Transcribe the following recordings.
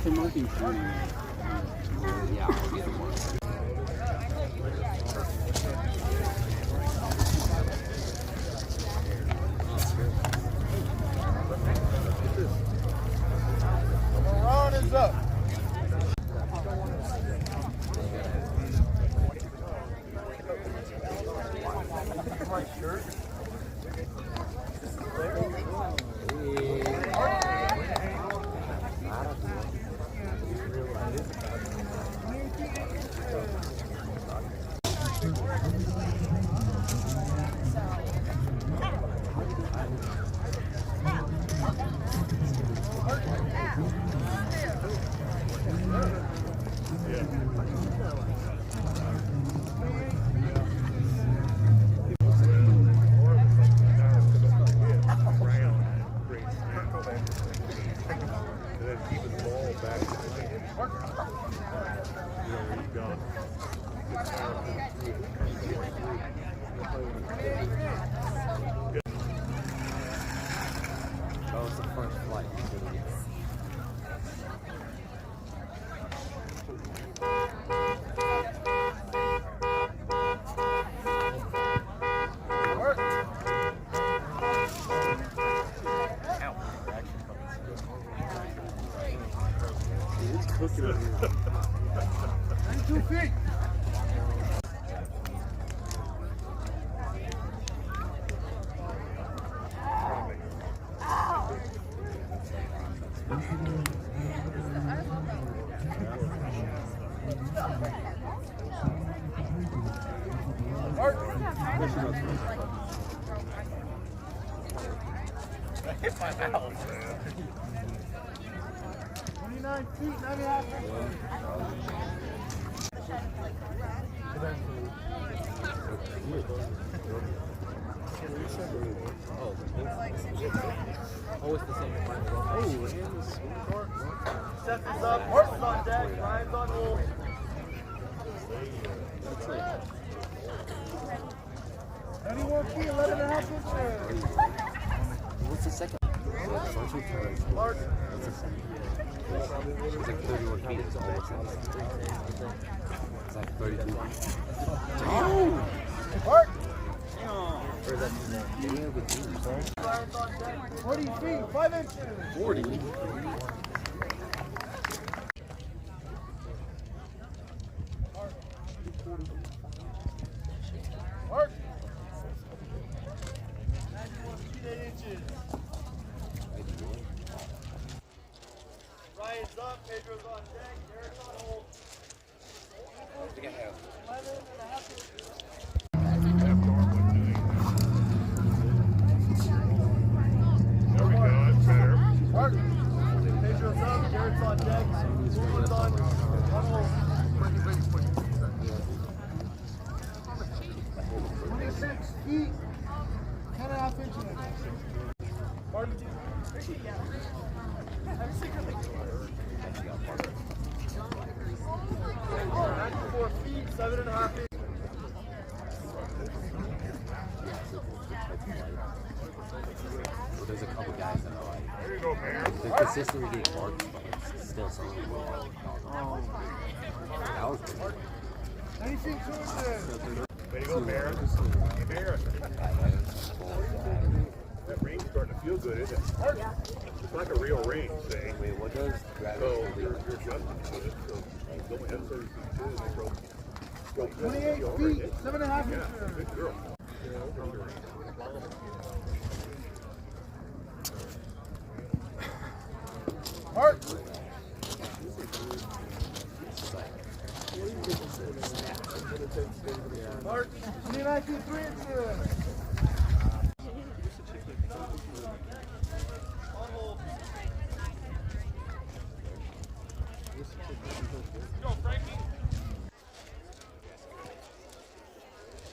the marking for you. Yeah, I'll get them one. Ron is up. My shirt. That was the first flight. It's cooking over here. 92 feet. I hit my mouth. 29 feet, 9.5 inches. Oh, it's the same. Seth is up, horses on deck, Ryan's on hold. That's like 91 feet, 11.5 inches. What's the second? First return. Mark. What's the second? It's like 31 feet. It's almost it's like 32. Oh! Mark. Or is that yeah, with you? Ryan's on deck, 40 feet, 5 inches. 40. Mark. 91 feet, 8 inches. Ryan's up, Pedro's on deck, Derek's on hold. I think I have. 11.5 inches. There we go, that's better. Mark. Pedro's up, Derek's on deck, Lumen's on hold. 26 feet, 10.5 inches. Mark. 94 feet, 7.5 inches. Well, there's a couple guys that are like, There you go, man. they're consistently getting marks, but it's still something. That was good. 90 feet, 2 inches. Way to go, Barrett. Hey, Barrett. That ring's starting to feel good, isn't it? It's like a real ring, see? Wait, what does So you're adjusting to it. So go ahead, 30 feet too. Go 28 feet, 7.5 Yeah, inches. good girl. Mark. Mark. 29 feet, 3 inches. Go, Frankie.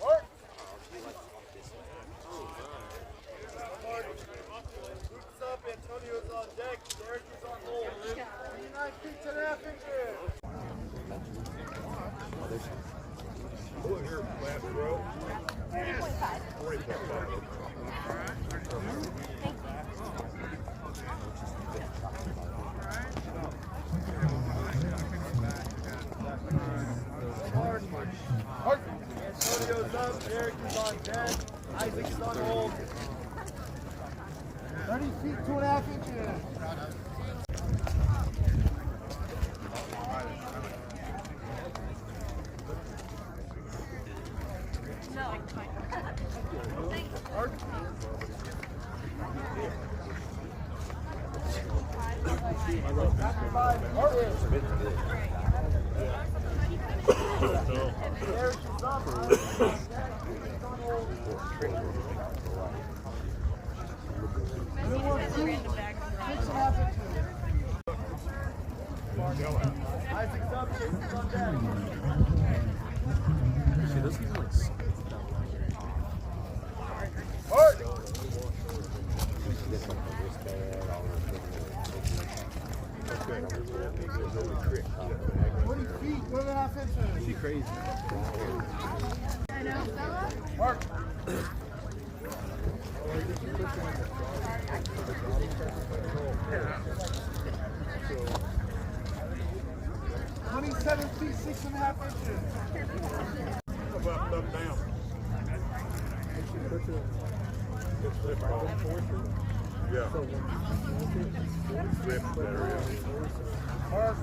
Mark. Luke's up, Antonio's on deck, Derek is on hold. 29 feet, 10.5 inches. Go in here, last row. 40.5. Isaac's on hold. 30 feet, 2.5 inches. Isaac's up, Jason's on deck. See, those things are like so Hard. It's like a wristband, all that. 20 feet, 1.5 inches. She crazy. Mark. Twenty-seven feet, 6.5 inches. Up, down. Yeah. Rip there, yeah. Mark.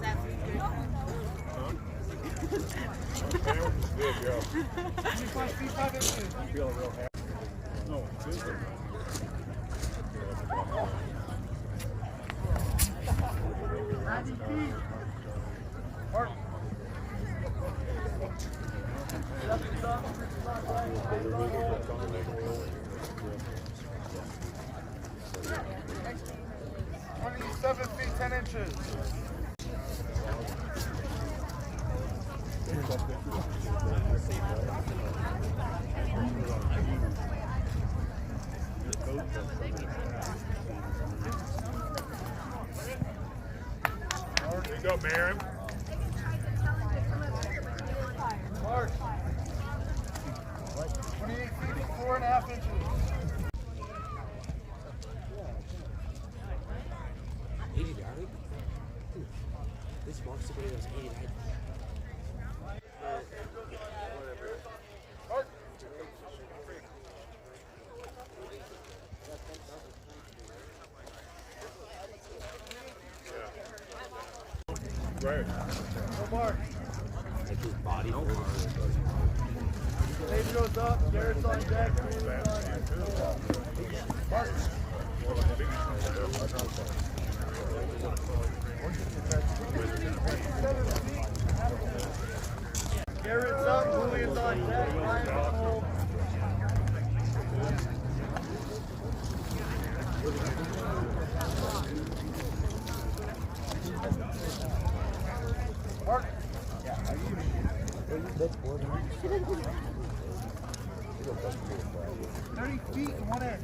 Good job. 25 feet, 5 inches. Feeling real happy. No, it's good. 90 feet. Mark. Justin's up, Richard's on deck, Ryan's on hold. 27 feet, 10 inches. There you go, Maren. Mark. 28 feet, 4.5 inches. This marks somebody that was 89. Mark. Right. No mark. Like his body. Dave goes up, Jared's on deck, Julian's on deck. Mark. Garrett's up, Julian's on deck, Ryan's on hold. Mark. 30 feet and 1 inch.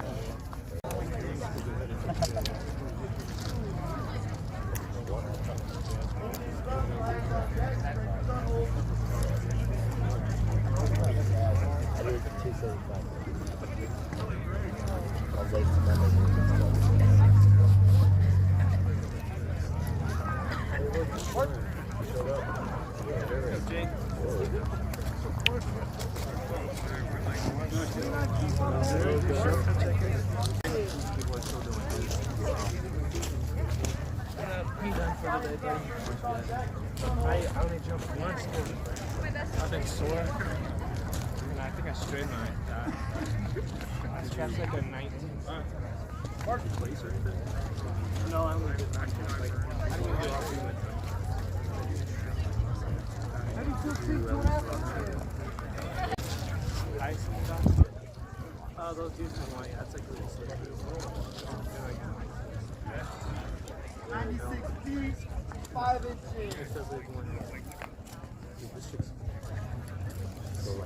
I only jumped once because I've been sore. And I think I strained my I strapped like a 19. Mark. No, I only did 19. Like, I didn't even do all three minutes. 32 feet, 2.5 inches. Ice and stuff. Oh, those dudes from Hawaii, that's like really slippery. They're like, 96 feet, 5 inches. it says there's one. This chick's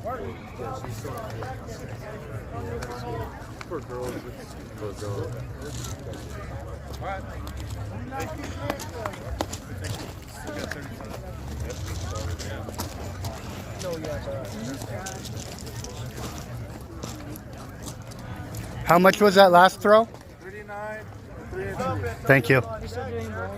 Mark. yeah, she's so for girls for girls. 29 feet, 3 inches. How much was that last throw? 39, 3 inches. Thank you. You're still getting more.